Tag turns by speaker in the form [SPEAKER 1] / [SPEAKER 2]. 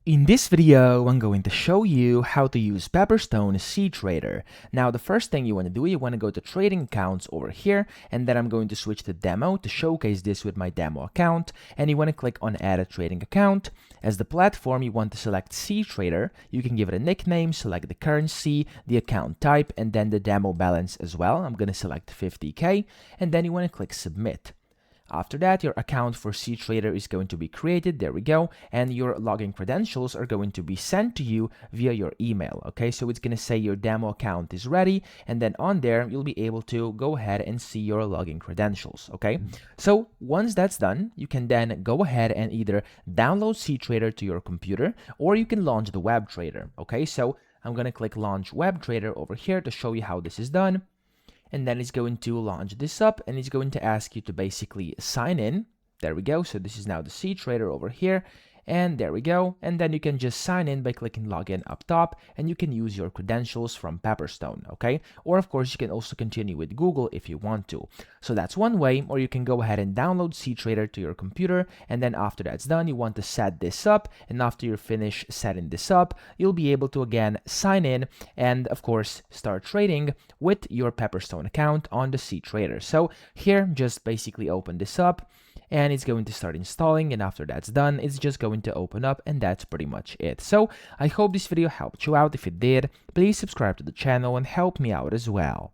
[SPEAKER 1] In this video, I'm going to show you how to use Pepperstone cTrader. Now, the first thing you want to do, you want to go to trading accounts over here, and then I'm going to switch to demo to showcase this with my demo account. And you want to click on add a trading account. As the platform, you want to select cTrader. You can give it a nickname, select the currency, the account type, and then the demo balance as well. I'm going to select 50K, and then you want to click submit. After that, your account for cTrader is going to be created, there we go, and your login credentials are going to be sent to you via your email, okay? So it's going to say your demo account is ready, and then on there, you'll be able to go ahead and see your login credentials, okay? So once that's done, you can then go ahead and either download cTrader to your computer, or you can launch the web trader, okay? So I'm going to click launch web trader over here to show you how this is done. And then it's going to launch this up, and it's going to ask you to basically sign in. There we go. So this is now the cTrader over here, and there we go. And then you can just sign in by clicking login up top, and you can use your credentials from Pepperstone, okay? Or of course, you can also continue with Google if you want to. So that's one way, or you can go ahead and download cTrader to your computer, and then after that's done, you want to set this up, and after you're finished setting this up, you'll be able to again sign in and of course start trading with your Pepperstone account on the cTrader. So here, just basically open this up, and it's going to start installing, and after that's done, it's just going to open up, and that's pretty much it. So I hope this video helped you out. If it did, please subscribe to the channel and help me out as well.